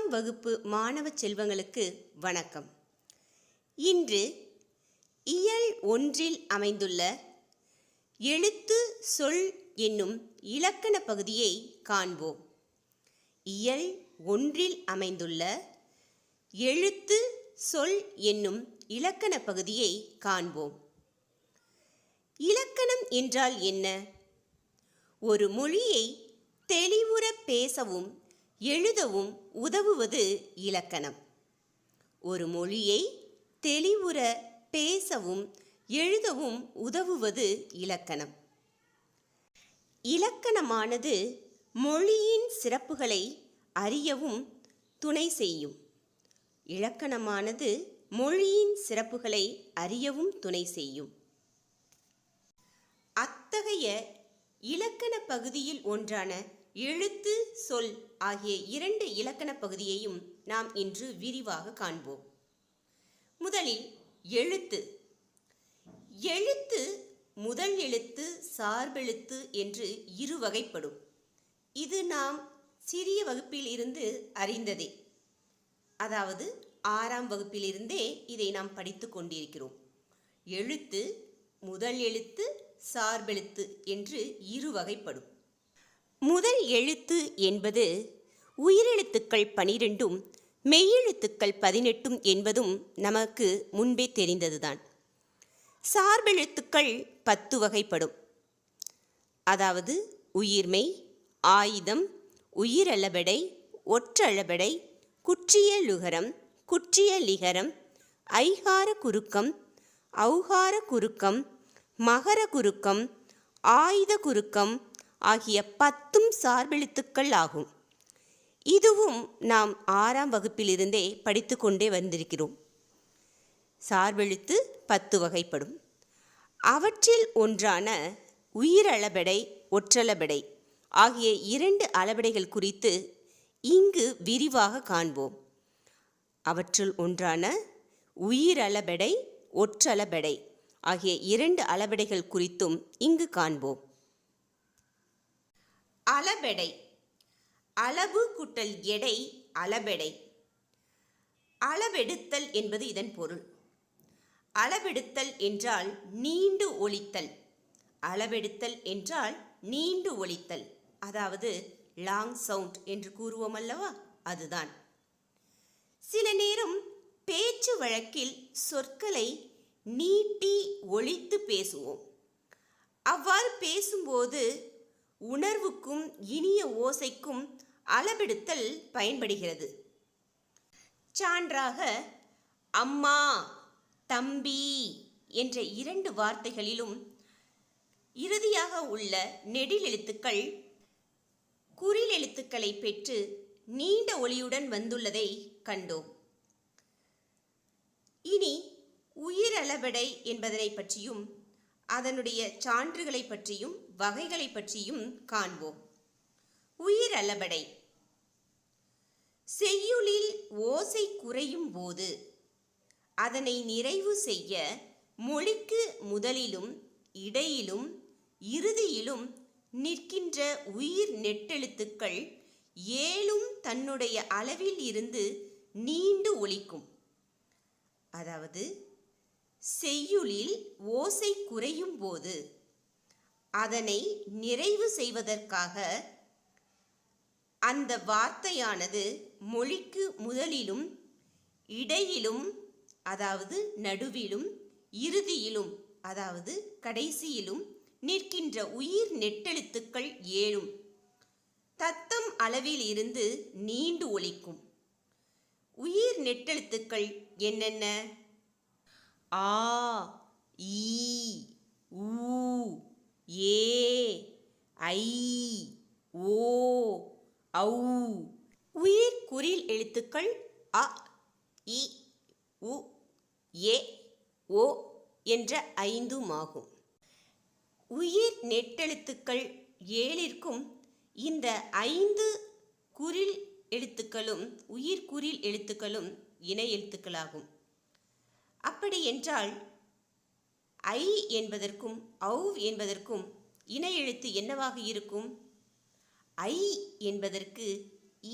6ஆம் வகுப்பு மாணவ செல்வங்களுக்கு வணக்கம். இன்று இயல் 1 அமைந்துள்ள எழுத்து சொல் என்னும் இலக்கண பகுதியை காண்போம். இயல் 1 அமைந்துள்ள எழுத்து சொல் என்னும் இலக்கண பகுதியை காண்போம். இலக்கணம் என்றால் என்ன? ஒரு மொழியை தெளிவுற பேசவும் எழுதவும் உதவுவது இலக்கணம். ஒரு மொழியை தெளிவுற பேசவும் எழுதவும் உதவுவது இலக்கணம். இலக்கணமானது மொழியின் சிறப்புகளை அறியவும் துணை செய்யும். இலக்கணமானது மொழியின் சிறப்புகளை அறியவும் துணை செய்யும். அத்தகைய இலக்கண பகுதியில் ஒன்றான எழுத்து சொல் ஆகிய 2 இலக்கண பகுதியையும் நாம் இன்று விரிவாக காண்போம். முதலில் எழுத்து. எழுத்து முதல் எழுத்து, சார்பெழுத்து என்று 2 வகைப்படும். இது நாம் சிறிய வகுப்பில் இருந்து அறிந்ததே. அதாவது 6ஆம் வகுப்பிலிருந்தே இதை நாம் படித்து கொண்டிருக்கிறோம். எழுத்து முதல் எழுத்து, சார்பெழுத்து என்று 2 வகைப்படும். முதல் எழுத்து என்பது உயிரெழுத்துக்கள் 12ம் மெய்யெழுத்துக்கள் 18ம் என்பதும் நமக்கு முன்பே தெரிந்ததுதான். சார்பெழுத்துக்கள் 10 வகைப்படும். அதாவது உயிர்மெய், ஆயுதம், உயிரளபெடை, ஒற்றளபெடை, குற்றிய லுகரம், குற்றிய லிகரம், ஐகார குறுக்கம், ஔகார குறுக்கம், மகர குறுக்கம், ஆயுத குறுக்கம் ஆகிய 10ம் சார்பெழுத்துக்கள் ஆகும். இதுவும் நாம் 6ஆம் வகுப்பிலிருந்தே படித்து கொண்டே வந்திருக்கிறோம். சார்பெழுத்து 10 வகைப்படும். அவற்றில் ஒன்றான உயிரளபெடை, ஒற்றளபெடை ஆகிய 2 அளபெடைகள் குறித்து இங்கு விரிவாக காண்போம். அவற்றுள் ஒன்றான உயிரளபெடை, ஒற்றளபெடை ஆகிய 2 அளபெடைகள் குறித்தும் இங்கு காண்போம். அளபெடை. அளவு கூட்டல் எடை அளபெடை. அளவெடுத்தல் என்பது இதன் பொருள். அளவெடுத்தல் என்றால் நீண்டு ஒலித்தல். அளவெடுத்தல் என்றால் நீண்டு ஒலித்தல், அதாவது லாங் சவுண்ட் என்று கூறுவோம் அல்லவா, அதுதான். சில நேரம் பேச்சு வழக்கில் சொற்களை நீட்டி ஒலித்து பேசுவோம். அவ்வாறு பேசும்போது உணர்வுக்கும் இனிய ஓசைக்கும் அளவெடுத்தல் பயன்படுகிறது. சான்றாக அம்மா, தம்பி என்ற 2 வார்த்தைகளிலும் இறுதியாக உள்ள நெடில் எழுத்துக்கள் குறில் எழுத்துக்களை பெற்று நீண்ட ஒலியுடன் வந்துள்ளதை கண்டோம். இனி உயிரளபெடை என்பதனை பற்றியும் அதனுடைய சான்றுகளை பற்றியும் வகைகளை பற்றியும் காண்போம். உயிரளபெடை. செய்யுளில் ஓசை குறையும் போது அதனை நிறைவு செய்ய மொழிக்கு முதலிலும் இடையிலும் இறுதியிலும் நிற்கின்ற உயிர் நெட்டெழுத்துக்கள் 7ம் தன்னுடைய அளவில் இருந்து நீண்டு ஒலிக்கும். அதாவது செய்யுளில் ஓசை குறையும் போது அதனை நிறைவு செய்வதற்காக அந்த வார்த்தையானது மொழிக்கு முதலிலும் இடையிலும், அதாவது நடுவிலும், இறுதியிலும், அதாவது கடைசியிலும் நிற்கின்ற உயிர் நெட்டெழுத்துக்கள் 7ம் தத்தம் அளவில் இருந்து நீண்டு ஒலிக்கும். உயிர் நெட்டெழுத்துக்கள் என்னென்ன? ஆ, ஈ, ஊ, ஏ, ஐ, ஓ, ஔ. உயிர் குறில் எழுத்துக்கள் அ, இ, உ, ஏ, ஓ என்ற 5ம் ஆகும். உயிர் நெட்டெழுத்துக்கள் 7ற்கும் இந்த 5 குறில் எழுத்துக்களும் உயிர் குறில் எழுத்துக்களும் இணை எழுத்துக்களாகும். அப்படி என்றால் ஐ என்பதற்கும் ஔ என்பதற்கும் இணை எழுத்து என்னவாக இருக்கும்? ஐ என்பதற்கு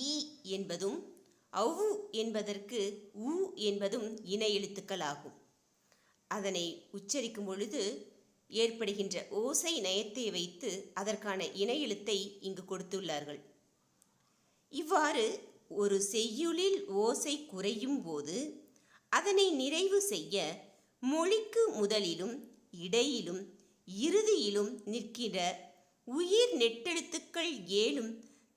ஈ என்பதும் அவு என்பதற்கு உ என்பதும் இணை எழுத்துக்கள் ஆகும். அதனை உச்சரிக்கும் பொழுது ஏற்படுகின்ற ஓசை நயத்தை வைத்து அதற்கான இணை எழுத்தை இங்கு கொடுத்துள்ளார்கள். இவ்வாறு ஒரு செய்யுளில் ஓசை குறையும் போது அதனை நிறைவு செய்ய மொழிக்கு முதலிலும் இடையிலும் இறுதியிலும் நிற்கிற உயிர் நெட்டெழுத்துக்கள் 7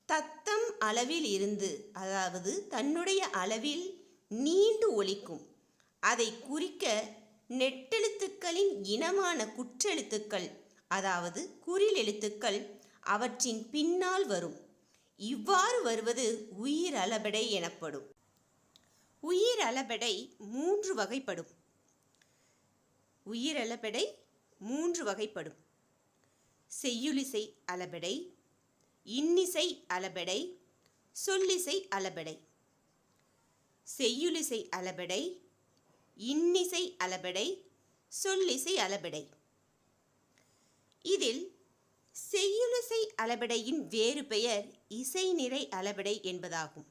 தத்தம் அளவில் இருந்து, அதாவது தன்னுடைய அளவில் நீண்டு ஒலிக்கும். அதை குறிக்க நெட்டெழுத்துக்களின் இனமான குற்றெழுத்துக்கள், அதாவது குறில் எழுத்துக்கள் அவற்றின் பின்னால் வரும். இவ்வாறு வருவது உயிர் அளபெடை எனப்படும். உயிர் அளபெடை 3 வகைப்படும். உயிர் அளபெடை 3 வகைப்படும். செய்யுளிசை அளபெடை, இன்னிசை அளபெடை, சொல்லிசை அளபெடை. செய்யுளிசை அளபெடை, இன்னிசை அளபெடை, சொல்லிசை அளபெடை. இதில் செய்யுளிசை அளபெடையின் வேறு பெயர் இசைநிறை அளபெடை என்பதாகும்.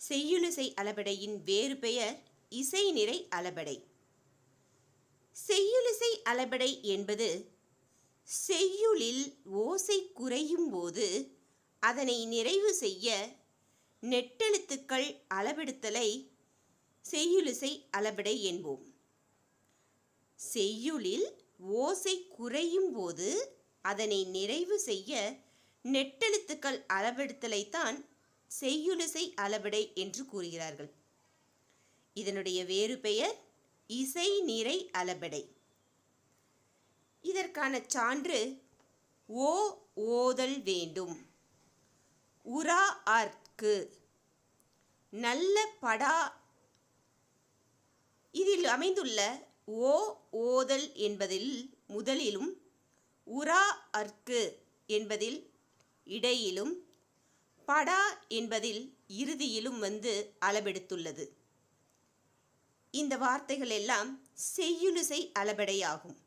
செய்யுளிசை அளபெடையின் வேறு பெயர் இசைநிறை அளபெடை. செய்யுளிசை அளபெடை என்பது செய்யுளில் ஓசை குறையும் போது அதனை நிறைவு செய்ய நெட்டெழுத்துக்கள் அளபெடுத்தலை செய்யுளிசை அளபெடை என்போம். செய்யுளில் ஓசை குறையும் போது அதனை நிறைவு செய்ய நெட்டெழுத்துக்கள் அளபெடுத்தலைத்தான் செய்யுளிசை அளபெடை என்று கூறுகிறார்கள். இதனுடைய வேறு பெயர் இசை நிறை அளபெடை. இதற்கான சான்று ஓ ஓதல் வேண்டும், உரா அர்க்கு, நல்ல படா. இதில் அமைந்துள்ள ஓ ஓதல் என்பதில் முதலிலும் உரா அர்க்கு என்பதில் இடையிலும் படா என்பதில் இறுதியிலும் வந்து அளபெடுத்துள்ளது. இந்த வார்த்தைகள் எல்லாம் செய்யுளிசை அளபெடையாகும்.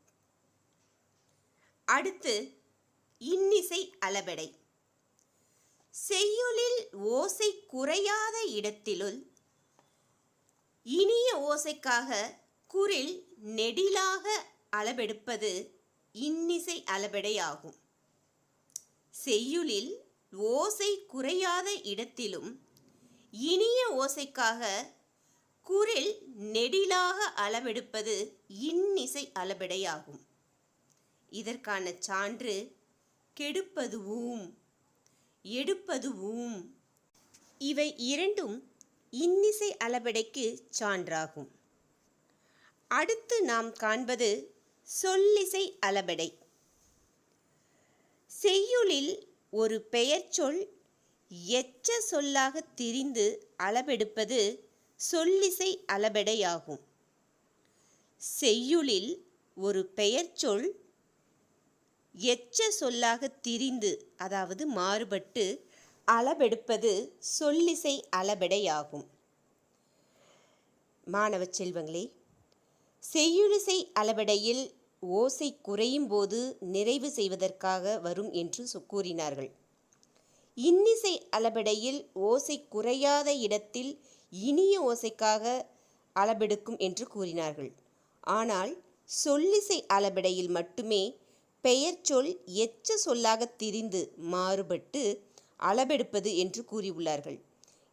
அடுத்து இன்னிசை அளபெடை. செய்யுளில் ஓசை குறையாத இடத்திலுள் இனிய ஓசைக்காக குறில் நெடிலாக அளபெடுப்பது இன்னிசை அளபெடையாகும். செய்யுளில் ஓசை குறையாத இடத்திலும் இனிய ஓசைக்காக குறில் நெடிலாக அளவெடுப்பது இன்னிசை அளபெடையாகும். இதற்கான சான்று கெடுப்பதுவும் எடுப்பதுவும். இவை இரண்டும் இன்னிசை அளபெடைக்கு சான்றாகும். அடுத்து நாம் காண்பது சொல்லிசை அளபெடை. செய்யுளில் ஒரு பெயர்ச்சொல் எச்ச சொல்லாக திரிந்து அளபெடுப்பது சொல்லிசை அளபெடையாகும். செய்யுளில் ஒரு பெயர்ச்சொல் எச்ச சொல்லாக திரிந்து, அதாவது மாறுபட்டு அளபெடுப்பது சொல்லிசை அளபெடையாகும். மாணவ செல்வங்களே, செய்யுளிசை அளபெடையில் ஓசை குறையும் போது நிறைவு செய்வதற்காக வரும் என்று கூறினார்கள். இன்னிசை அளபெடையில் ஓசை குறையாத இடத்தில் இனிய ஓசைக்காக அளபெடுக்கும் என்று கூறினார்கள். ஆனால் சொல்லிசை அளபெடையில் மட்டுமே பெயர்ச்சொல் எச்ச சொல்லாக திரிந்து மாறுபட்டு அளபெடுப்பது என்று கூறியுள்ளார்கள்.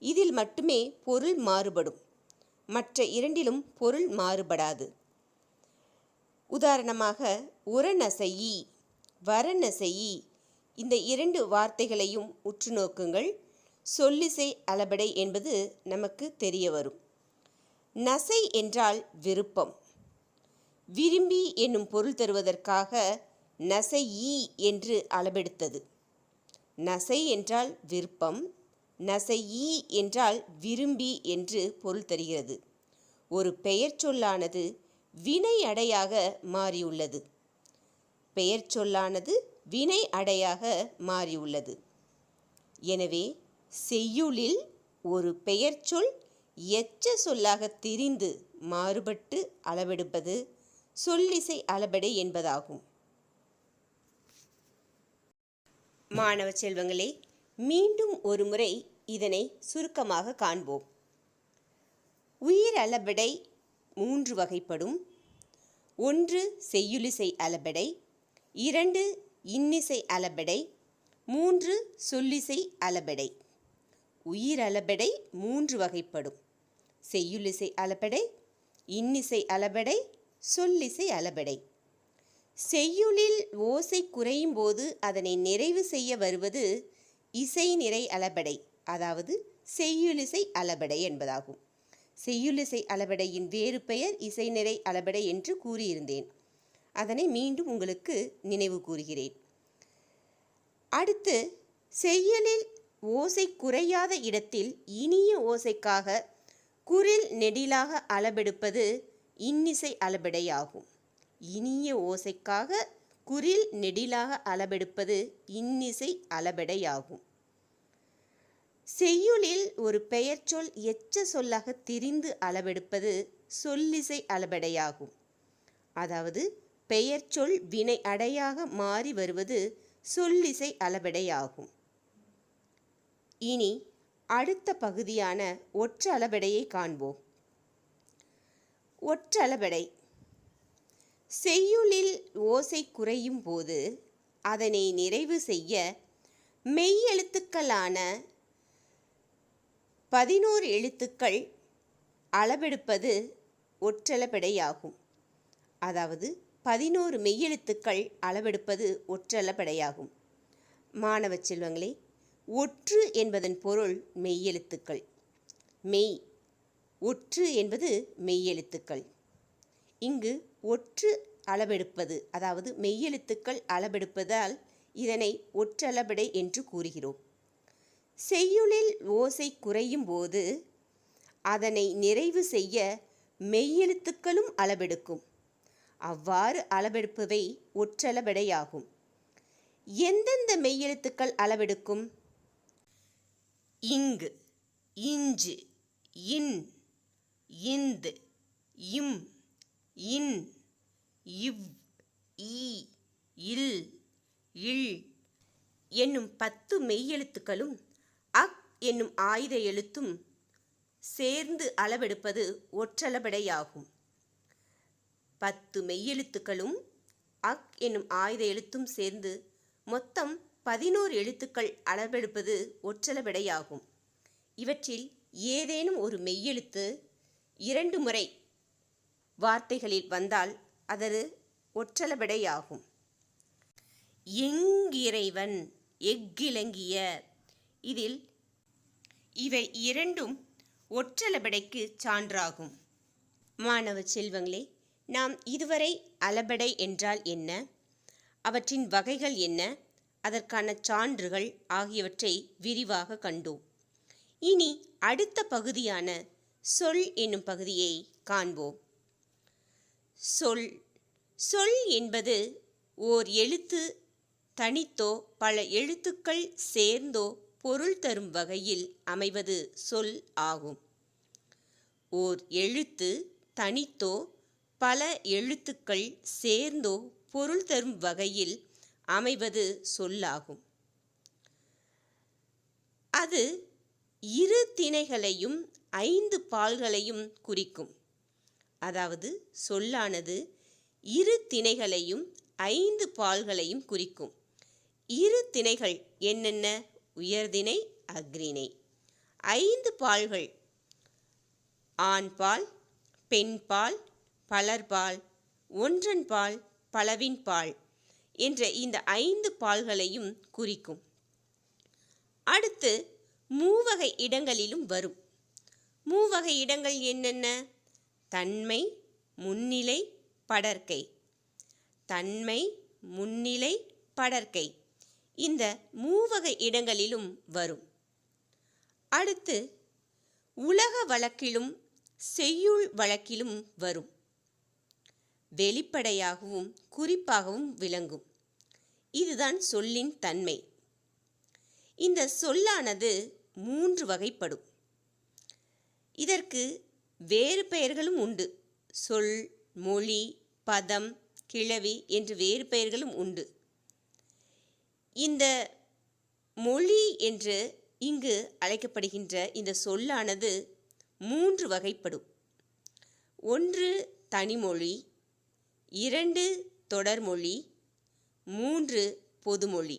இதில் மட்டுமே பொருள் மாறுபடும், மற்ற இரண்டிலும் பொருள் மாறுபடாது. உதாரணமாக உரநசையி, வரநசையி இந்த 2 வார்த்தைகளையும் உற்று நோக்குங்கள். சொல்லிசை அளபெடை என்பது நமக்கு தெரிய வரும். நசை என்றால் விருப்பம். விரும்பி என்னும் பொருள் தருவதற்காக நசையி என்று அளபெடுத்தது. நசை என்றால் விருப்பம், நசையி என்றால் விரும்பி என்று பொருள் தருகிறது. ஒரு பெயர் சொல்லானது வினை அடையாக மாறியுள்ளது. பெயர் சொல்லானது வினை அடையாக மாறியுள்ளது. எனவே செய்யுளில் ஒரு பெயர்ச்சொல் எச்ச சொல்லாக திரிந்து மாறுபட்டு அளவெடுப்பது சொல்லிசை அளபெடை என்பதாகும். மாணவ செல்வங்களே, மீண்டும் ஒரு முறை இதனை சுருக்கமாக காண்போம். உயிர் அளபெடை 3 வகைப்படும். 1 செய்யுளிசை அளபெடை, 2 இன்னிசை அளபெடை, 3 சொல்லிசை அளபெடை. உயிர் அளபெடை 3 வகைப்படும். செய்யுளிசை அளபெடை, இன்னிசை அளபெடை, சொல்லிசை அளபெடை. செய்யுளில் ஓசை குறையும் போது அதனை நிறைவு செய்ய வருவது இசை நிறை அளபெடை, அதாவது செய்யுளிசை அளபெடை என்பதாகும். செய்யுளிசை அளபெடையின் வேறு பெயர் இசை நிறை அளபெடை என்று கூறியிருந்தேன். அதனை மீண்டும் உங்களுக்கு நினைவு கூறுகிறேன். அடுத்து, செய்யுளில் ஓசை குறையாத இடத்தில் இனிய ஓசைக்காக குரில் நெடிலாக அளபெடுப்பது இன்னிசை அளபெடை ஆகும். இனிய ஓசைக்காக குரில் நெடிலாக அளபெடுப்பது இன்னிசை அளபெடை ஆகும். செய்யுளில் ஒரு பெயர்ச்சொல் எச்ச சொல்லாக திரிந்து அளபெடுப்பது சொல்லிசை அளபெடையாகும். அதாவது பெயர்ச்சொல் வினை அடையாக மாறி வருவது சொல்லிசை அளபெடையாகும். இனி அடுத்த பகுதியான ஒற்றளபெடையை காண்போம். ஒற்றளபெடை செய்யுளில் ஓசை குறையும் போது அதனை நிறைவு செய்ய மெய்யெழுத்துக்களான 11 எழுத்துக்கள் அளபெடுப்பது ஒற்றளபெடையாகும். அதாவது 11 மெய்யெழுத்துக்கள் அளவெடுப்பது ஒற்றளபெடையாகும். மாணவ செல்வங்களே, ஒற்று என்பதன் பொருள் மெய்யெழுத்துக்கள். மெய், ஒற்று என்பது மெய்யெழுத்துக்கள். இங்கு ஒற்று அளவெடுப்பது, அதாவது மெய்யெழுத்துக்கள் அளவெடுப்பதால் இதனை ஒற்றளபெடை என்று கூறுகிறோம். செய்யுளில் ஓசை குறையும் போது அதனை நிறைவு செய்ய மெய்யெழுத்துக்களும் அளவெடுக்கும். அவ்வாறு அளவெடுப்பவை ஒற்றளபெடையாகும். எந்தெந்த மெய்யெழுத்துக்கள் அளவெடுக்கும்? இங்கு, இஞ்சு, இன், இந்து, இம், இன், இவ், ஈ, இல், இல் என்னும் 10 மெய்யெழுத்துக்களும் அக் என்னும் ஆயுத எழுத்தும் சேர்ந்து அளவெடுப்பது ஒற்றளபெடையாகும். 10 மெய்யெழுத்துக்களும் அக் என்னும் ஆயுத எழுத்தும் சேர்ந்து மொத்தம் 11 எழுத்துக்கள் அளவெடுப்பது ஒற்றளபெடையாகும். இவற்றில் ஏதேனும் ஒரு மெய்யெழுத்து 2 முறை வார்த்தைகளில் வந்தால் அது ஒற்றளபெடையாகும். எங்கிறைவன், எக்கிலங்கிய, இதில் இவை இரண்டும் ஒற்றளபெடைக்கு சான்றாகும். மாணவ செல்வங்களே, நாம் இதுவரை அளபெடை என்றால் என்ன, அவற்றின் வகைகள் என்ன, அதற்கான சான்றுகள் ஆகியவற்றை விரிவாக கண்டோம். இனி அடுத்த பகுதியான சொல் என்னும் பகுதியை காண்போம். சொல். சொல் என்பது ஓர் எழுத்து தனித்தோ பல எழுத்துக்கள் சேர்ந்தோ பொருள் தரும் வகையில் அமைவது சொல் ஆகும். ஓர் எழுத்து தனித்தோ பல எழுத்துக்கள் சேர்ந்தோ பொருள் தரும் வகையில் அமைவது சொல்லாகும். அது 2 திணைகளையும் 5 பால்களையும் குறிக்கும். அதாவது சொல்லானது 2 திணைகளையும் 5 பால்களையும் குறிக்கும். 2 திணைகள் என்னென்ன? உயர்திணை, அஃறிணை. 5 பால்கள் ஆண்பால், பெண்பால், பலர்பால், ஒன்றன்பால், பலவின்பால் என்ற இந்த 5 பால்களையும் குறிக்கும். அடுத்து மூவகை இடங்களிலும் வரும். மூவகை இடங்கள் என்னென்ன? தன்மை, முன்னிலை, படர்க்கை. தன்மை, முன்னிலை, படர்க்கை இந்த மூவகை இடங்களிலும் வரும். அடுத்து உலக வழக்கிலும் செய்யுள் வழக்கிலும் வரும். வெளிப்படையாகவும் குறிப்பாகவும் விளங்கும். இதுதான் சொல்லின் தன்மை. இந்த சொல்லானது 3 வகைப்படும். இதற்கு வேறு பெயர்களும் உண்டு. சொல், மொழி, பதம், கிளவி என்று வேறு பெயர்களும் உண்டு. இந்த மொழி என்று இங்கு அழைக்கப்படுகின்ற இந்த சொல்லானது 3 வகைப்படும். 1 தனிமொழி, 2 தொடர்மொழி, 3 பொதுமொழி.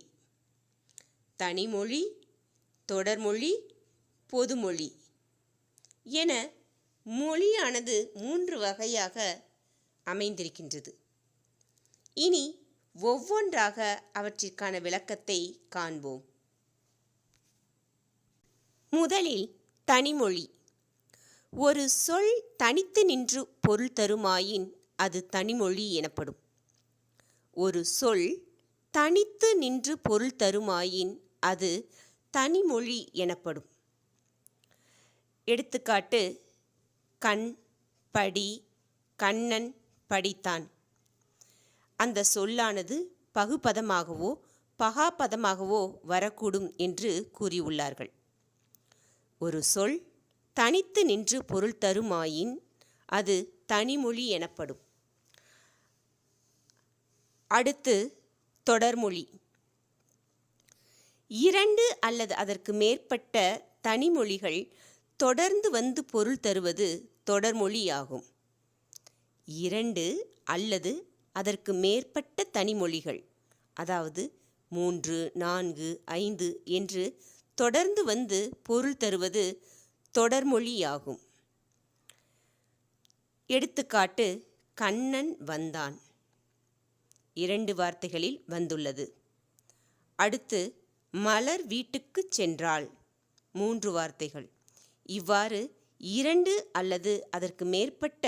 தனிமொழி, தொடர்மொழி, பொதுமொழி என மொழியானது 3 வகையாக அமைந்திருக்கின்றது. இனி ஒவ்வொன்றாக அவற்றிற்கான விளக்கத்தை காண்போம். முதலில் தனிமொழி. ஒரு சொல் தனித்து நின்று பொருள் தருமாயின் அது தனிமொழி எனப்படும். ஒரு சொல் தனித்து நின்று பொருள் தருமாயின் அது தனிமொழி எனப்படும். எடுத்துக்காட்டு: கண், படி, கண்ணன் படித்தான். அந்த சொல்லானது பகுபதமாகவோ பகாபதமாகவோ வரக்கூடும் என்று கூறியுள்ளார்கள். ஒரு சொல் தனித்து நின்று பொருள் தருமாயின் அது தனிமொழி எனப்படும். அடுத்து தொடர்மொழி. 2 அல்லது அதற்கு மேற்பட்ட தனிமொழிகள் தொடர்ந்து வந்து பொருள் தருவது தொடர்மொழியாகும். 2 அல்லது அதற்கு மேற்பட்ட தனிமொழிகள், அதாவது 3, 4, 5 என்று தொடர்ந்து வந்து பொருள் தருவது தொடர்மொழியாகும். எடுத்துக்காட்டு: கண்ணன் வந்தான். 2 வார்த்தைகளில் வந்துள்ளது. அடுத்து மலர் வீட்டுக்குச் சென்றாள். 3 வார்த்தைகள். இவ்வாறு 2 அல்லது அதற்கு மேற்பட்ட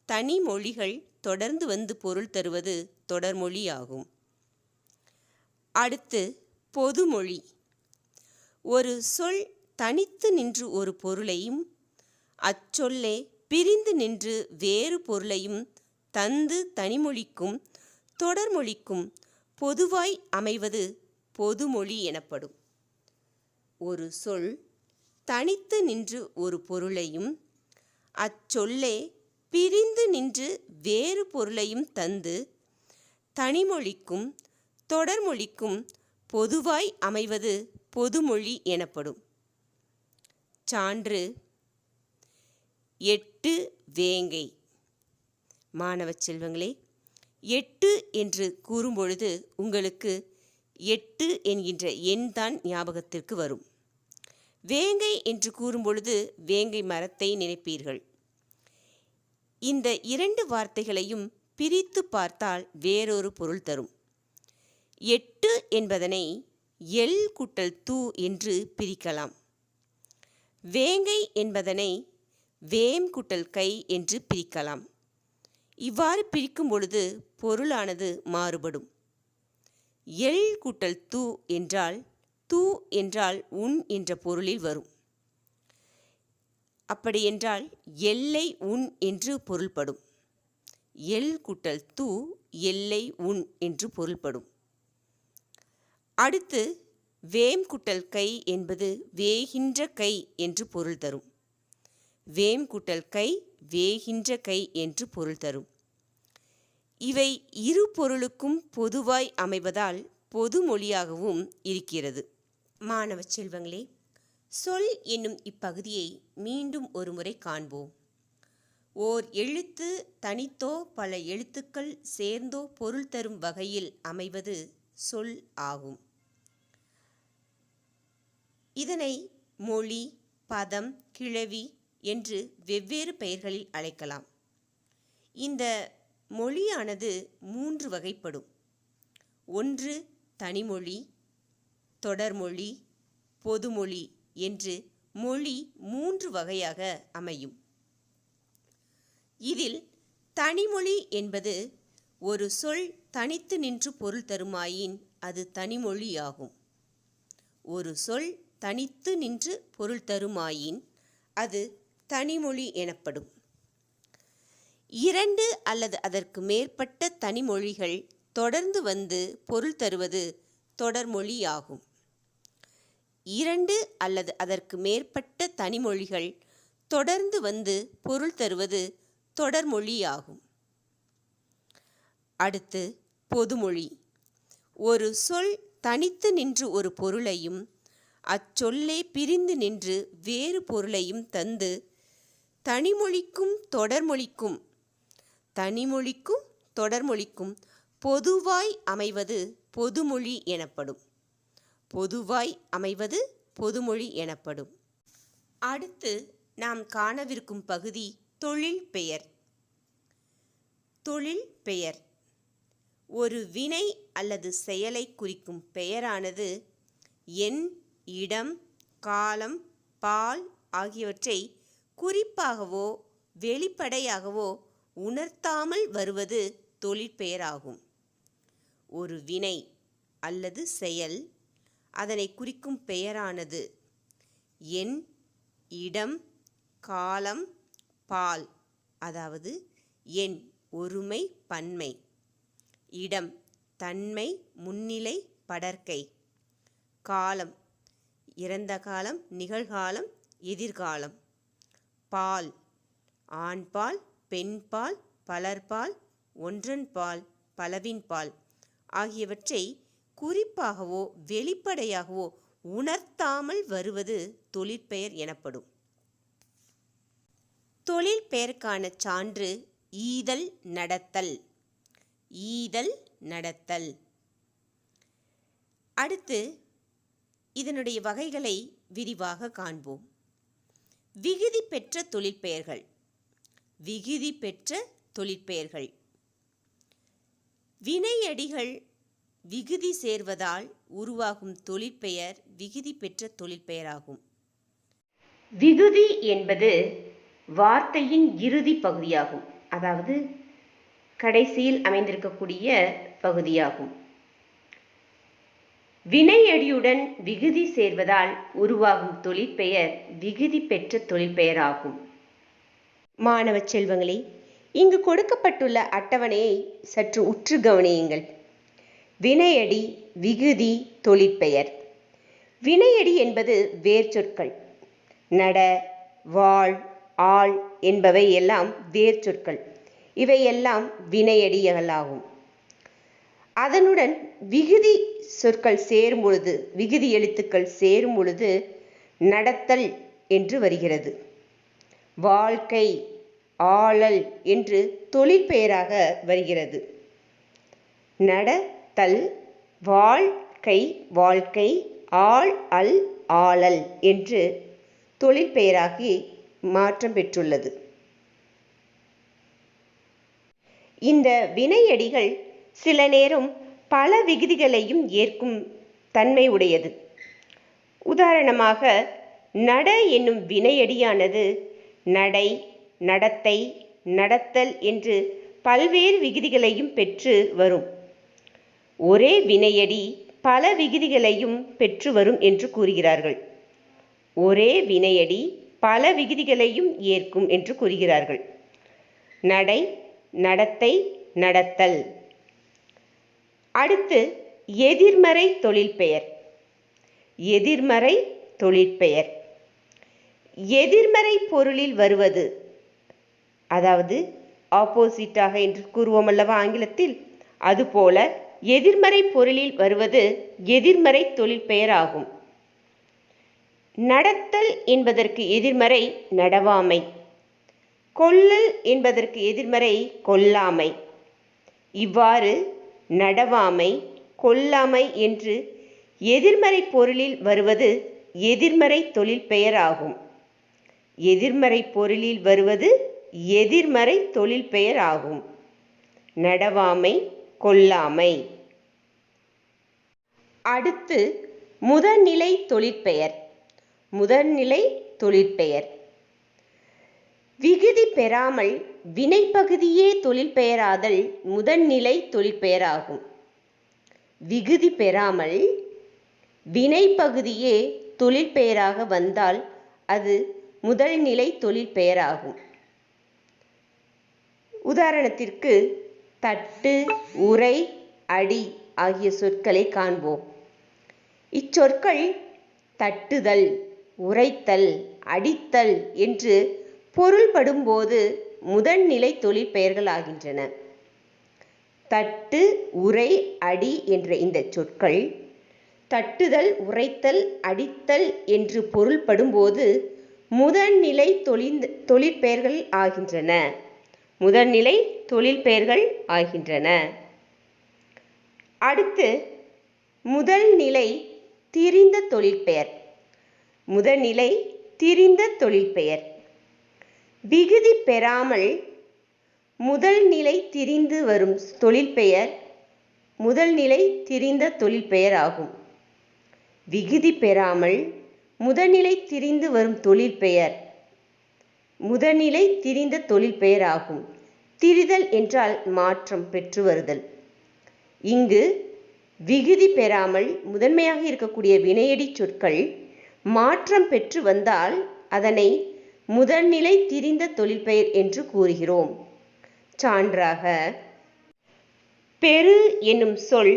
தனிமொழிகள் தொடர்ந்து வந்து பொருள் தருவது தொடர்மொழியாகும். அடுத்து பொதுமொழி. ஒரு சொல் தனித்து நின்று ஒரு பொருளையும் அச்சொல்லே பிரிந்து நின்று வேறு பொருளையும் தந்து தனிமொழிக்கும் தொடர்மொழிக்கும் பொதுவாய் அமைவது பொதுமொழி எனப்படும். ஒரு சொல் தனித்து நின்று ஒரு பொருளையும் அச்சொல்லே பிரிந்து நின்று வேறு பொருளையும் தந்து தனிமொழிக்கும் தொடர்மொழிக்கும் பொதுவாய் அமைவது பொதுமொழி எனப்படும். சான்று: 8 வேங்கை. மாணவ செல்வங்களே, 8 என்று கூறும்பொழுது உங்களுக்கு 8 என்கின்ற எண் தான் ஞாபகத்திற்கு வரும். வேங்கை என்று கூறும்பொழுது வேங்கை மரத்தை நினைப்பீர்கள். இந்த 2 வார்த்தைகளையும் பிரித்து பார்த்தால் வேறொரு பொருள் தரும். 8 என்பதனை எல் கூட்டல் தூ என்று பிரிக்கலாம். வேங்கை என்பதனை வேம் கூட்டல் கை என்று பிரிக்கலாம். இவ்வாறு பிரிக்கும் பொழுது பொருளானது மாறுபடும். எல் கூட்டல் தூ என்றால் தூ என்றால் உன் என்ற பொருளில் வரும். அப்படியென்றால் எல்லை உன் என்று பொருள்படும். எல் கூட்டல் தூ எல்லை உன் என்று பொருள்படும். அடுத்து வேம் கூட்டல் கை என்பது வேகின்ற கை என்று பொருள் தரும். வேம் கூட்டல் கை வேகின்ற கை என்று பொருள் தரும். இவை இரு பொருளுக்கும் பொதுவாய் அமைவதால் பொதுமொழியாகவும் இருக்கிறது. மாணவ செல்வங்களே, சொல் என்னும் இப்பகுதியை மீண்டும் ஒரு முறை காண்போம். ஓர் எழுத்து தனித்தோ பல எழுத்துக்கள் சேர்ந்தோ பொருள் தரும் வகையில் அமைவது சொல் ஆகும். இதனை மொழி, பதம், கிளவி என்று வெவ்வேறு பெயர்களில் அழைக்கலாம். இந்த மொழியானது 3 வகைப்படும். 1 தனிமொழி, தொடர்மொழி, பொதுமொழி என்று மொழி 3 வகையாக அமையும். இதில் தனிமொழி என்பது ஒரு சொல் தனித்து நின்று பொருள் தருமாயின் அது தனிமொழியாகும். ஒரு சொல் தனித்து நின்று பொருள் தருமாயின் அது தனிமொழி எனப்படும். 2 அல்லது அதற்கு மேற்பட்ட தனிமொழிகள் தொடர்ந்து வந்து பொருள் தருவது தொடர்மொழியாகும். 2 அல்லது அதற்கு மேற்பட்ட தனிமொழிகள் தொடர்ந்து வந்து பொருள் தருவது தொடர்மொழியாகும். அடுத்து பொதுமொழி. ஒரு சொல் தனித்து நின்று ஒரு பொருளையும் அச்சொல்லே பிரிந்து நின்று வேறு பொருளையும் தந்து தனிமொழிக்கும் தொடர்மொழிக்கும் பொதுவாய் அமைவது பொதுமொழி எனப்படும். அடுத்து நாம் காணவிருக்கும் பகுதி தொழில்பெயர். தொழில்பெயர் ஒரு வினை அல்லது செயலை குறிக்கும் பெயரானது எண், இடம், காலம், பால் ஆகியவற்றை குறிப்பாகவோ வெளிப்படையாகவோ உணர்த்தாமல் வருவது தொழிற்பெயராகும். ஒரு வினை அல்லது செயல் அதனை குறிக்கும் பெயரானது எண், இடம், காலம், பால், அதாவது எண் ஒருமை பன்மை, இடம் தன்மை முன்னிலை படர்க்கை, காலம் இறந்த காலம் நிகழ்காலம் எதிர்காலம், பால் ஆண்பால் பெண்பால் பலர்பால் ஒன்றன்பால் பலவின்பால் ஆகியவற்றை குறிப்பாகவோ வெளிப்படையாகவோ உணர்த்தாமல் வருவது தொழிற்பெயர் எனப்படும். தொழிற்பெயருக்கான சான்று ஈதல் நடத்தல். அடுத்து இதனுடைய வகைகளை விரிவாக காண்போம். விகுதி பெற்ற தொழிற்பெயர்கள். வினையடிகள் விகுதி சேர்வதால் உருவாகும் தொழிற்பெயர் விகுதி பெற்ற தொழிற்பெயராகும். விகுதி என்பது வார்த்தையின் இறுதி பகுதியாகும், அதாவது கடைசியில் அமைந்திருக்கக்கூடிய பகுதியாகும். வினையடியுடன் விகுதி சேர்வதால் உருவாகும் தொழிற்பெயர் விகுதி பெற்ற தொழிற்பெயராகும். மாணவ செல்வங்களே, இங்கு கொடுக்கப்பட்டுள்ள அட்டவணையை சற்று உற்று கவனியுங்கள். வினையடி, விகுதி, தொழிற்பெயர். வினையடி என்பது வேர்ச்சொற்கள். நட, வாழ், ஆள் என்பவை எல்லாம் வேர்ச்சொற்கள். இவையெல்லாம் வினையடிகளாகும். அதனுடன் விகுதி சொற்கள் சேரும் பொழுது, விகுதி எழுத்துக்கள் சேரும் பொழுது நடத்தல் என்று வருகிறது. வாழ்க்கை, ஆளல் என்று தொழிற்பெயராக வருகிறது. நடத்தல், வாழ்க்கை, ஆள், அல், ஆளல் என்று தொழிற்பெயராகி மாற்றம் பெற்றுள்ளது. இந்த வினையடிகள் சில நேரம் பல விகுதிகளையும் ஏற்கும் தன்மை உடையது. உதாரணமாக, நட என்னும் வினையடியானது நடை, நடத்தை, நடத்தல் என்று பல்வேறு விகுதிகளையும் பெற்று வரும். ஒரே வினையடி பல விகுதிகளையும் பெற்று வரும் என்று கூறுகிறார்கள். ஒரே வினையடி பல விகுதிகளையும் ஏற்கும் என்று கூறுகிறார்கள். நடை, நடத்தை, நடத்தல். அடுத்து எதிர்மறை தொழிற்பெயர். எதிர்மறை பொருளில் வருவது, அதாவது ஆப்போசிட்டாக என்று கூறுவோம் அல்லவா ஆங்கிலத்தில், அதுபோல எதிர்மறை பொருளில் வருவது எதிர்மறை தொழிற்பெயர் ஆகும். நடத்தல் என்பதற்கு எதிர்மறை நடவாமை. கொள்ளல் என்பதற்கு எதிர்மறை கொல்லாமை. இவ்வாறு நடவாமை, கொல்லாமை என்று எதிர்மறை பொருளில் வருவது எதிர்மறை தொழிற்பெயர் ஆகும். எதிர்மறை பொருளில் வருவது எதிர்மறை தொழிற்பெயர் ஆகும். நடவாமை, கொல்லாமை. அடுத்து முதல்நிலை தொழிற்பெயர். விகுதி பெறாமல் வினைப்பகுதியே தொழிற்பெயராதல் முதல்நிலை தொழிற்பெயராகும். விகுதி பெறாமல் வினைப்பகுதியே தொழிற்பெயராக வந்தால் அது முதல்நிலை தொழிற்பெயராகும். உதாரணத்திற்கு தட்டு, உரை, அடி ஆகிய சொற்களை காண்போம். இச்சொற்கள் தட்டுதல், உரைத்தல், அடித்தல் என்று பொருள்படும்போது முதல்நிலை தொழிற்பெயர்கள் ஆகின்றன. தட்டு, உரை, அடி என்ற இந்த சொற்கள் தட்டுதல், உரைத்தல், அடித்தல் என்று பொருள்படும்போது முதல்நிலை தொழிற்பெயர்கள் ஆகின்றன. முதல்நிலை தொழிற்பெயர்கள் ஆகின்றன. அடுத்து முதல்நிலை திரிந்த தொழிற்பெயர். முதல்நிலை திரிந்த தொழிற்பெயர் விகுதி பெறாமல் முதல்நிலை திரிந்து வரும் தொழிற்பெயர் முதல்நிலை திரிந்த தொழிற்பெயர் ஆகும். விகுதி பெறாமல் முதல்நிலை திரிந்து வரும் தொழிற்பெயர் முதல்நிலை திரிந்த தொழிற்பெயர் ஆகும். திரிதல் என்றால் மாற்றம் பெற்று வருதல். இங்கு விகுதி பெறாமல் முதன்மையாக இருக்கக்கூடிய வினையடி சொற்கள் மாற்றம் பெற்று வந்தால் அதனை முதல்நிலை திரிந்த தொழிற்பெயர் என்று கூறுகிறோம். சான்றாக, பெரு என்னும் சொல்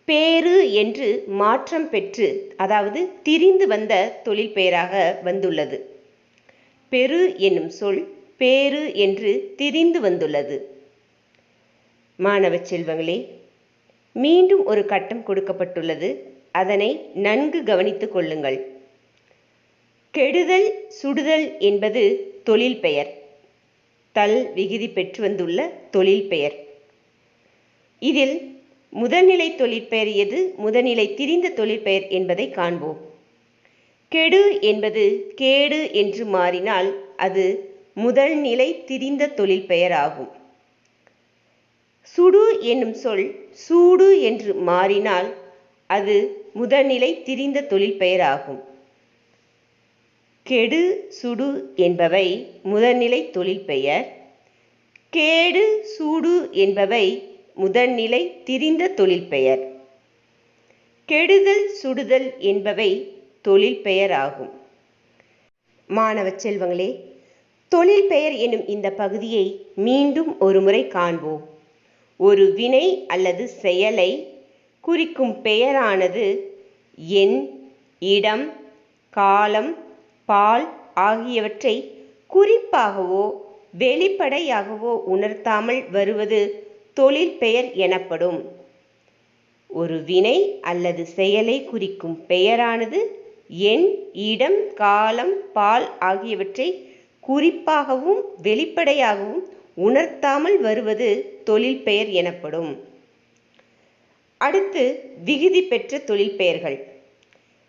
பேரு என்று மாற்றம் பெற்று, அதாவது திரிந்து வந்த தொழிற்பெயராக வந்துள்ளது. பெரு என்னும் சொல் பேரு என்று திரிந்து வந்துள்ளது. மாணவ செல்வங்களே, மீண்டும் ஒரு கட்டம் கொடுக்கப்பட்டுள்ளது. அதனை நன்கு கவனித்துக் கொள்ளுங்கள். கெடுதல், சுடுதல் என்பது தொழில் பெயர். தல் விகுதி பெற்று வந்துள்ள தொழில் பெயர். இதில் முதல்நிலை தொழிற்பெயர் எது, முதல்நிலை திரிந்த தொழிற்பெயர் என்பதை காண்போம். கெடு என்பது கேடு என்று மாறினால் அது முதல்நிலை திரிந்த தொழிற்பெயர் ஆகும். சுடு என்னும் சொல் சூடு என்று மாறினால் அது முதல்நிலை திரிந்த தொழிற்பெயர் ஆகும். கெடு, சுடு என்பவை முதல்நிலை தொழிற்பெயர். கேடு, சூடு என்பவை முதல்நிலை திரிந்த தொழிற்பெயர். கெடுதல், சுடுதல் என்பவை தொழிற்பெயர் ஆகும். மாணவ செல்வங்களே, தொழிற்பெயர் எனும் இந்த பகுதியை மீண்டும் ஒரு முறை காண்போம். ஒரு வினை அல்லது செயலை குறிக்கும் பெயரானது எண், இடம், காலம், பால் ஆகியவற்றை குறிப்பாகவோ வெளிப்படையாகவோ உணர்த்தாமல் வருவது தொழிற்பெயர் எனப்படும். ஒரு வினை அல்லது செயலை குறிக்கும் பெயரானது எண், இடம், காலம், பால் ஆகியவற்றை குறிப்பாகவும் வெளிப்படையாகவும் உணர்த்தாமல் வருவது தொழிற்பெயர் எனப்படும். அடுத்து விகுதி பெற்ற தொழிற்பெயர்கள்.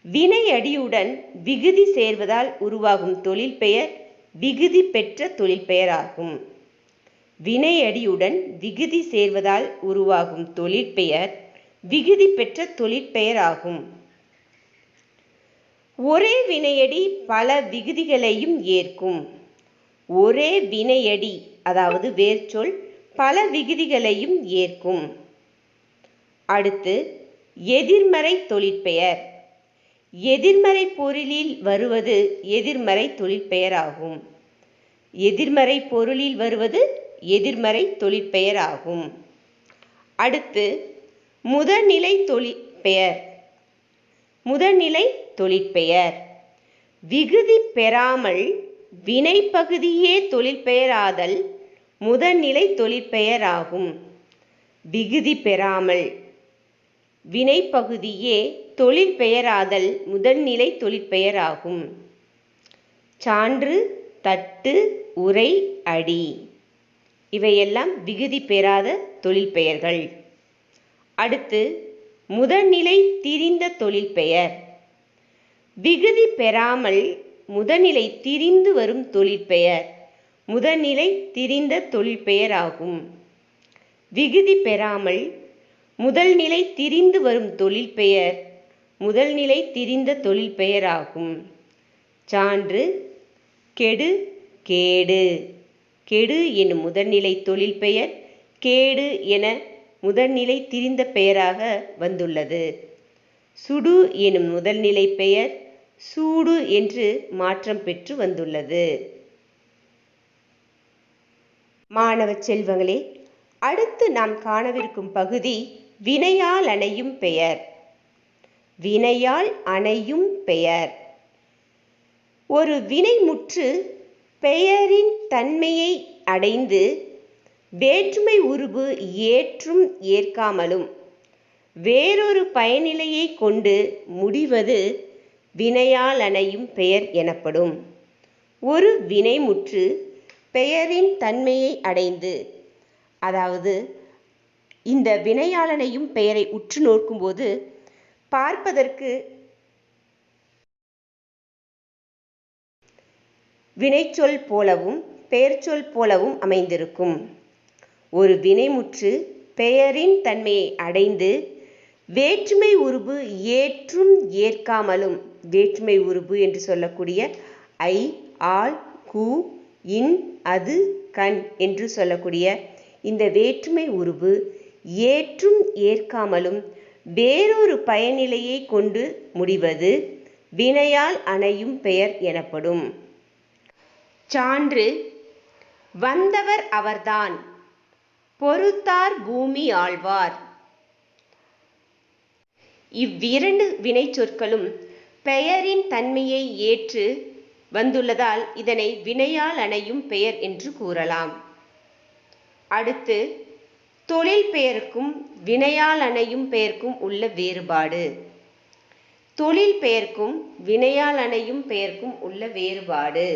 வினை அடியுடன் விகுதி சேர்வதால் உருவாகும் தொழிற்பெயர் விகுதி பெற்ற தொழிற்பெயர் ஆகும். வினை அடியுடன் விகுதி சேர்வதால் உருவாகும் தொழிற்பெயர் விகுதி பெற்ற தொழிற்பெயர் ஆகும். ஒரே வினையடி பல விகுதிகளையும் ஏற்கும். ஒரே வினையடி, அதாவது வேர்ச்சொல், பல விகுதிகளையும் ஏற்கும். அடுத்து எதிர்மறை தொழிற்பெயர். எதிர்மறை பொருளில் வருவது எதிர்மறை தொழிற்பெயர் ஆகும். எதிர்மறை பொருளில் வருவது எதிர்மறை தொழிற்பெயர் ஆகும். அடுத்து முதல்நிலை தொழிற்பெயர். முதல்நிலை தொழிற்பெயர் விகுதி பெறாமல் வினைப்பகுதியே தொழிற்பெயர் ஆதல் முதல்நிலை தொழிற்பெயர் ஆகும். விகுதி பெறாமல் வினைப்பகுதியே தொழிற்பெயராதல் முதல்நிலை தொழிற்பெயர் ஆகும். சான்று, தட்டு, உரை, அடி இவையெல்லாம் விகுதி பெறாத தொழிற்பெயர்கள். அடுத்து முதல்நிலை திரிந்த தொழிற்பெயர். விகுதி பெறாமல் முதல்நிலை திரிந்து வரும் தொழிற்பெயர் முதல்நிலை திரிந்த தொழிற்பெயர் ஆகும். விகுதி பெறாமல் முதல்நிலை திரிந்து வரும் தொழிற்பெயர் முதல்நிலை திரிந்த தொழிற்பெயர் ஆகும். சான்று, கெடு, கேடு. கெடு எனும் முதல்நிலை தொழிற்பெயர் கேடு என முதல்நிலை திரிந்த பெயராக வந்துள்ளது. சுடு எனும் முதல்நிலை பெயர் சூடு என்று மாற்றம் பெற்று வந்துள்ளது. மாணவ செல்வங்களே, அடுத்து நாம் காணவிருக்கும் பகுதி வினையால் அணையும் பெயர். வினையால் அணையும் பெயர். ஒரு வினைமுற்று பெயரின் தன்மையை அடைந்து வேற்றுமை உருபு ஏற்றும் ஏற்காமலும் வேறொரு பயனிலையை கொண்டு முடிவது வினையால் அணையும் பெயர் எனப்படும். ஒரு வினைமுற்று பெயரின் தன்மையை அடைந்து, அதாவது இந்த வினையாளனையும் பெயரை உற்று நோக்கும்போது பார்ப்பதற்கு வினைச்சொல் போலவும் பெயர்ச்சொல் போலவும் அமைந்திருக்கும். ஒரு வினைமுற்று பெயரின் தன்மையை அடைந்து வேற்றுமை உருபு ஏற்றும் ஏற்காமலும், வேற்றுமை உருபு என்று சொல்லக்கூடிய ஐ, ஆல், கு, இன், அது, கண் என்று சொல்லக்கூடிய இந்த வேற்றுமை உருபு ஏற்றும் ஏற்காமலும் வேறொரு பயனிலையை கொண்டு முடிவது வினையால் அணையும் பெயர் எனப்படும். சான்று: வந்தவர் அவர்தான், பொறுத்தார் பூமி ஆழ்வார். இவ்விரண்டு வினைச்சொற்களும் பெயரின் தன்மையை ஏற்று வந்துள்ளதால் இதனை வினையால் அணையும் பெயர் என்று கூறலாம். அடுத்து தொழில் பெயருக்கும் வினையால் அணையும் பெயருக்கும் உள்ள வேறுபாடு. தொழில் பெயருக்கும் வினையால் அணையும் பெயருக்கும் உள்ள வேறுபாடு.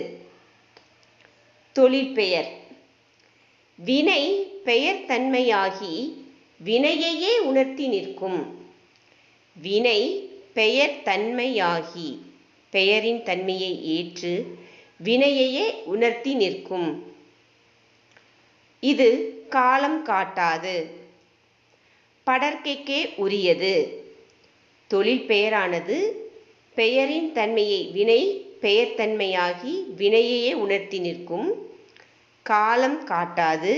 தொழில் பெயர் வினை பெயர் தன்மையாகி வினையையே உணர்த்தி நிற்கும். வினை பெயர் தன்மையாகி பெயரின் தன்மையை ஏற்று வினையையே உணர்த்தி நிற்கும். இது காலம் காட்டாது, படர்க்கைக்கே உரியது. தொழில் பெயரானது பெயரின் தன்மையை வினை பெயர் தன்மையாகி வினையையே உணர்த்தி நிற்கும், காலம் காட்டாது,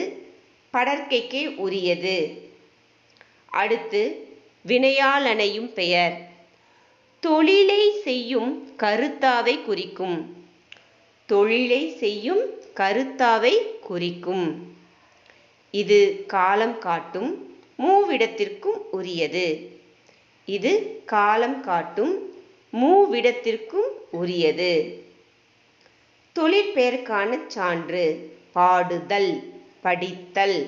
படர்க்கைக்கே உரியது. அடுத்து வினையால் அணையும் பெயர் தொழிலை செய்யும் கருத்தாவை குறிக்கும். தொழிலை செய்யும் கருத்தாவை குறிக்கும். இது காலம் காட்டும் மூவிடத்திற்கும் உரியது. இது காலம் காட்டும் மூவிடத்திற்கும் உரியது. தொழிற்பெயருக்கான சான்று: பாடுதல், படித்தல்,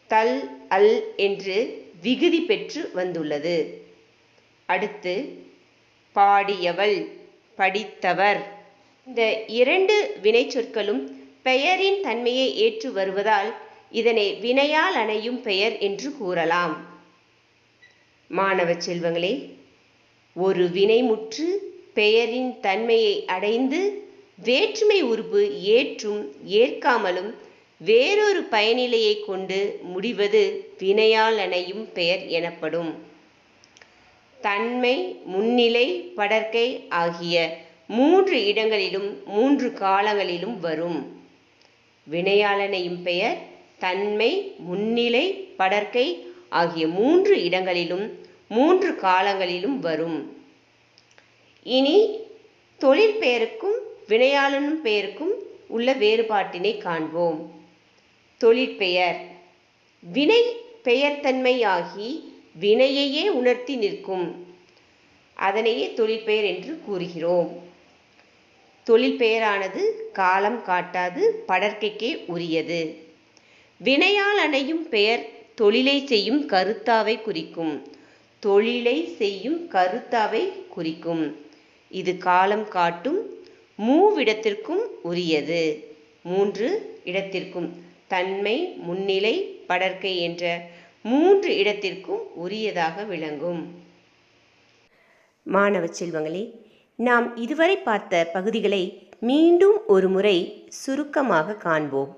தல், அல் என்று விகுதி பெற்று வந்துள்ளது. அடுத்து பாடியவள், படித்தவர். இந்த இரண்டு வினைச்சொற்களும் பெயரின் தன்மையை ஏற்று வருவதால் இதனை வினையால் அணையும் பெயர் என்று கூறலாம். மாணவ செல்வங்களே, ஒரு வினைமுற்று பெயரின் தன்மையை அடைந்து வேற்றுமை உருபு ஏற்றும் ஏற்காமலும் வேறொரு பயனிலையை கொண்டு முடிவது வினையால் அணையும் பெயர் எனப்படும். தன்மை, முன்னிலை, படர்க்கை ஆகிய 3 இடங்களிலும் 3 காலங்களிலும் வரும். வினையால் அணையும் பெயர் தன்மை, முன்னிலை, படர்க்கை ஆகிய 3 இடங்களிலும் 3 காலங்களிலும் வரும். இனி தொழில் பெயருக்கும் வினையாளனும் பெயருக்கும் உள்ள வேறுபாட்டினை காண்போம். தொழிற்பெயர் வினை பெயர்த்தன்மையாகி வினையையே உணர்த்தி நிற்கும். அதனையே தொழிற்பெயர் என்று கூறுகிறோம். தொழில் பெயரானது காலம் காட்டாது, படர்க்கைக்கே உரியது. வினையால் அணையும் பெயர் தொழிலை செய்யும் கருத்தாவை குறிக்கும். தொழிலை செய்யும் கருத்தாவை குறிக்கும். இது காலம் காட்டும் மூவிடத்திற்கும் உரியது. 3 இடத்திற்கும், தன்மை, முன்னிலை, படர்க்கை என்ற 3 இடத்திற்கும் உரியதாக விளங்கும். மாணவ செல்வங்களே, நாம் இதுவரை பார்த்த பகுதிகளை மீண்டும் ஒரு முறை சுருக்கமாக காண்போம்.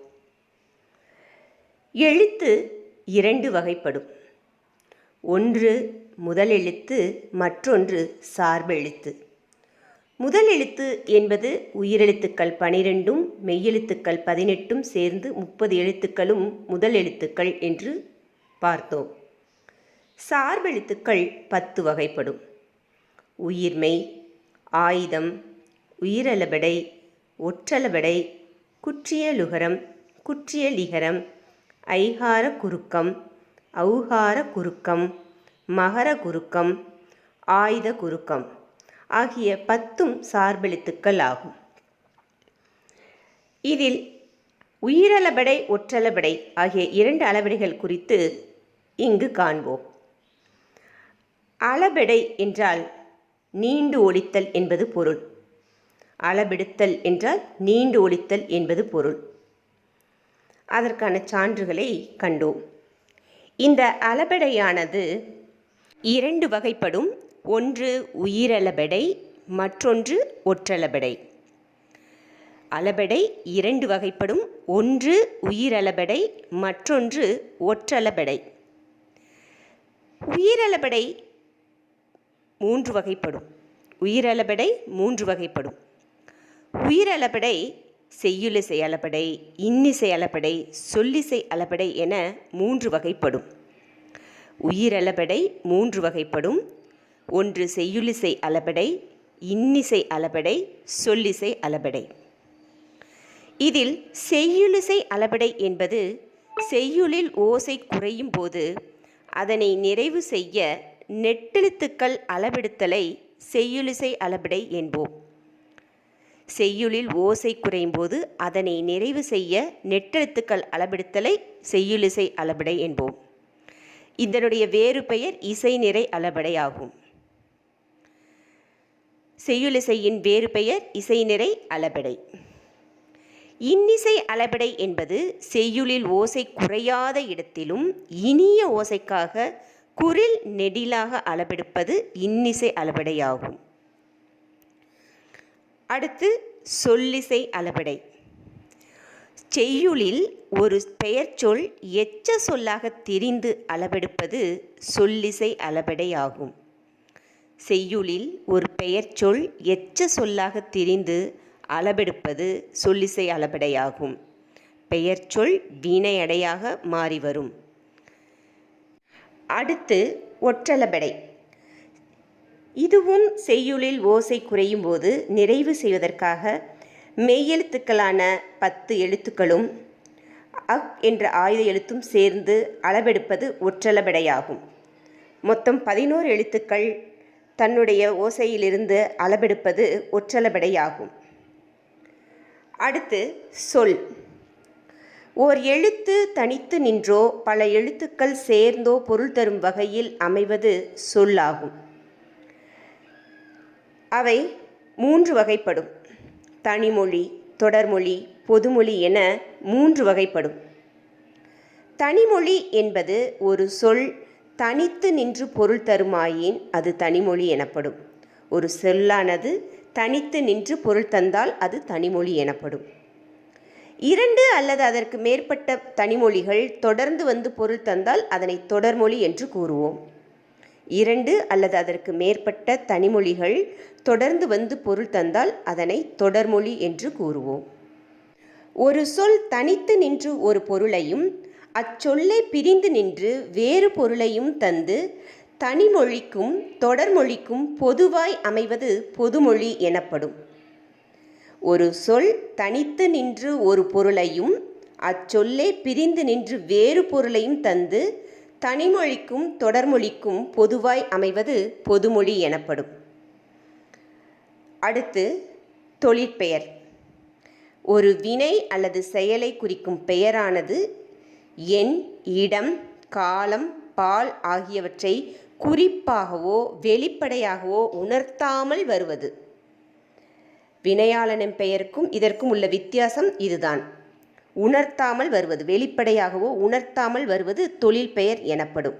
எழுத்து 2 வகைப்படும். ஒன்று முதல் எழுத்து, மற்றொன்று சார்பெழுத்து. முதல் எழுத்து என்பது உயிரெழுத்துக்கள் 12ம் மெய்யெழுத்துக்கள் 18ம் சேர்ந்து 30 எழுத்துக்களும் முதல் எழுத்துக்கள் என்று பார்த்தோம். சார்பெழுத்துக்கள் 10 வகைப்படும். உயிர்மெய், ஆயுதம், உயிரளபெடை, ஒற்றளபெடை, குற்றியலுகரம், குற்றியலிகரம், ஐகார குறுக்கம், ஔகார குறுக்கம், மகர குறுக்கம், ஆயுத குறுக்கம் ஆகிய 10ம் சார்பெழுத்துக்கள் ஆகும். இதில் உயிரளபெடை, ஒற்றளபெடை ஆகிய 2 அளபெடைகள் குறித்து இங்கு காண்போம். அளபெடை என்றால் நீண்டு ஒலித்தல் என்பது பொருள். அளபெடுத்தல் என்றால் நீண்டு ஒலித்தல் என்பது பொருள். அதற்கான சான்றுகளை கண்டோம். இந்த அளபெடையானது 2 வகைப்படும். ஒன்று உயிரளபெடை, மற்றொன்று ஒற்றளபெடை. அளபெடை 2 வகைப்படும். ஒன்று உயிரளபெடை, மற்றொன்று ஒற்றளபெடை. உயிரளபெடை 3 வகைப்படும். உயிரளபெடை 3 வகைப்படும். உயிரளபெடை செய்யுளிசை அளபெடை, இன்னிசை அளபெடை, சொல்லிசை அளபெடை என 3 வகைப்படும். உயிரளபெடை 3 வகைப்படும். ஒன்று செய்யுளிசை அளபெடை, இன்னிசை அளபெடை, சொல்லிசை அளபெடை. இதில் செய்யுளிசை அளபெடை என்பது செய்யுளில் ஓசை குறையும் போது அதனை நிறைவு செய்ய நெட்டெழுத்துக்கள் அளபெடுத்தலை செய்யுளிசை அளபெடை என்போம். செய்யுளில் ஓசை குறையும் போது அதனை நிறைவு செய்ய நெட்டெழுத்துக்கள் அளபெடுத்தலை செய்யுளிசை அளபெடை என்போம். இதனுடைய வேறு பெயர் இசைநிறை அளபெடை ஆகும். செய்யுளிசையின் வேறு பெயர் இசைநிறை அளபெடை. இன்னிசை அளபெடை என்பது செய்யுளில் ஓசை குறையாத இடத்திலும் இனிய ஓசைக்காக குரில் நெடிலாக அளபெடுப்பது இன்னிசை அளபெடை ஆகும். அடுத்து சொல்லிசை அளபெடை. செய்யுளில் ஒரு பெயர்ச்சொல் எச்ச சொல்லாக திரிந்து அளபெடுப்பது சொல்லிசை அளபெடை ஆகும். செய்யுளில் ஒரு பெயர்ச்சொல் எச்ச சொல்லாக திரிந்து அளபெடுப்பது சொல்லிசை அளபெடை ஆகும். பெயர்ச்சொல் வினையடையாக மாறி வரும். அடுத்து ஒற்றளபெடை. இதுவும் செய்யுளில் ஓசை குறையும் போது நிறைவு செய்வதற்காக மெய்யெழுத்துக்களான 10 எழுத்துக்களும் அக் என்ற ஆயுத எழுத்தும் சேர்ந்து அளபெடுப்பது ஒற்றளபெடையாகும். மொத்தம் 11 எழுத்துக்கள் தன்னுடைய ஓசையிலிருந்து அளபெடுப்பது ஒற்றளபெடையாகும். அடுத்து சொல். ஓர் எழுத்து தனித்து நின்றோ பல எழுத்துக்கள் சேர்ந்தோ பொருள் தரும் வகையில் அமைவது சொல்லாகும். அவை 3 வகைப்படும். தனிமொழி, தொடர்மொழி, பொதுமொழி என 3 வகைப்படும். தனிமொழி என்பது ஒரு சொல் தனித்து நின்று பொருள் தருமாயின் அது தனிமொழி எனப்படும். ஒரு சொல்லானது தனித்து நின்று பொருள் தந்தால் அது தனிமொழி எனப்படும். 2 அல்லது அதற்கு மேற்பட்ட தனிமொழிகள் தொடர்ந்து வந்து பொருள் தந்தால் அதனை தொடர்மொழி என்று கூறுவோம். 2 அல்லது அதற்கு மேற்பட்ட தனிமொழிகள் தொடர்ந்து வந்து பொருள் தந்தால் அதனை தொடர்மொழி என்று கூறுவோம். ஒரு சொல் தனித்து நின்று ஒரு பொருளையும் அச்சொல்லை பிரிந்து நின்று வேறு பொருளையும் தந்து தனிமொழிக்கும் தொடர்மொழிக்கும் பொதுவாய் அமைவது பொதுமொழி எனப்படும். ஒரு சொல் தனித்து நின்று ஒரு பொருளையும் அச்சொல்லை பிரிந்து நின்று வேறு பொருளையும் தந்து தனிமொழிக்கும் தொடர்மொழிக்கும் பொதுவாய் அமைவது பொதுமொழி எனப்படும். அடுத்து தொழிற்பெயர். ஒரு வினை அல்லது செயலை குறிக்கும் பெயரானது எண், இடம், காலம், பால் ஆகியவற்றை குறிப்பாகவோ வெளிப்படையாகவோ உணர்த்தாமல் வருவது. வினையாளனின் பெயருக்கும் இதற்கும் உள்ள வித்தியாசம் இதுதான். உணர்த்தாமல் வருவது, வெளிப்படையாகவோ உணர்த்தாமல் வருவது தொழிற்பெயர் எனப்படும்.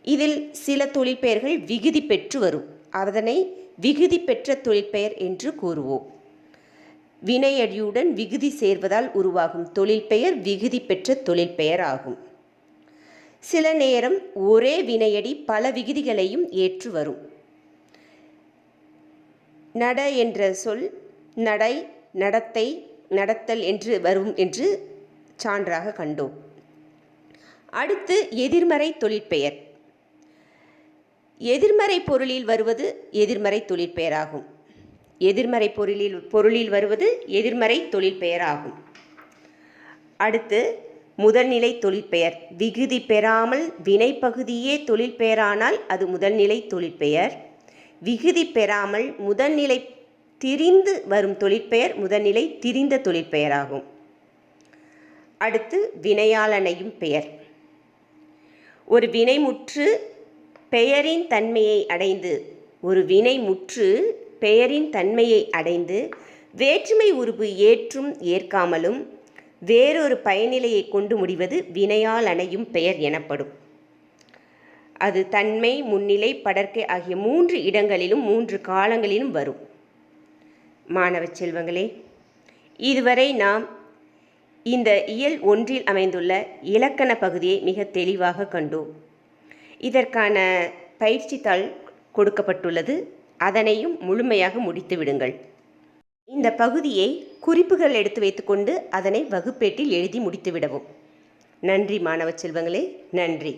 இதில் சில தொழிற்பெயர்கள் விகுதி பெற்று வரும். அதனை விகுதி பெற்ற தொழிற்பெயர் என்று கூறுவோம். வினையடியுடன் விகுதி சேர்வதால் உருவாகும் தொழிற்பெயர் விகுதி பெற்ற தொழிற்பெயர் ஆகும். சில நேரம் ஒரே வினையடி பல விகுதிகளையும் ஏற்று வரும். நட என்ற சொல் நடை, நடத்தை, நடத்தல் என்று வரும் என்று சான்றாக கண்டோம். அடுத்து எதிர்மறை தொழிற்பெயர். எதிர்மறை பொருளில் வருவது எதிர்மறை தொழிற்பெயராகும். எதிர்மறை பொருளில் வருவது எதிர்மறை தொழிற்பெயர் ஆகும். அடுத்து முதல்நிலை தொழிற்பெயர். விகுதி பெறாமல் வினைப்பகுதியே தொழிற்பெயரானால் அது முதல்நிலை தொழிற்பெயர். விகுதி பெறாமல் முதல்நிலை திரிந்து வரும் தொழிற்பெயர் முதல்நிலை திரிந்த தொழிற்பெயராகும். அடுத்து வினையாளனையும் பெயர். ஒரு வினைமுற்று பெயரின் தன்மையை அடைந்து ஒரு வினை முற்று பெயரின் தன்மையை அடைந்து வேற்றுமை உருபு ஏற்றும் ஏற்காமலும் வேறொரு பயனிலையை கொண்டு முடிவது வினையால் அணையும் பெயர் எனப்படும். அது தன்மை, முன்னிலை, படர்க்கை ஆகிய 3 இடங்களிலும் 3 காலங்களிலும் வரும். மாணவ செல்வங்களே, இதுவரை நாம் இந்த இயல் 1 அமைந்துள்ள இலக்கண பகுதியை மிக தெளிவாக கண்டோம். இதற்கான பயிற்சித்தாள் கொடுக்கப்பட்டுள்ளது. அதனையும் முழுமையாக முடித்து விடுங்கள். இந்த பகுதியை குறிப்புகள் எடுத்து வைத்துக்கொண்டு அதனை வகுப்பேட்டில் எழுதி முடித்து விடவும். நன்றி மாணவ செல்வங்களே, நன்றி.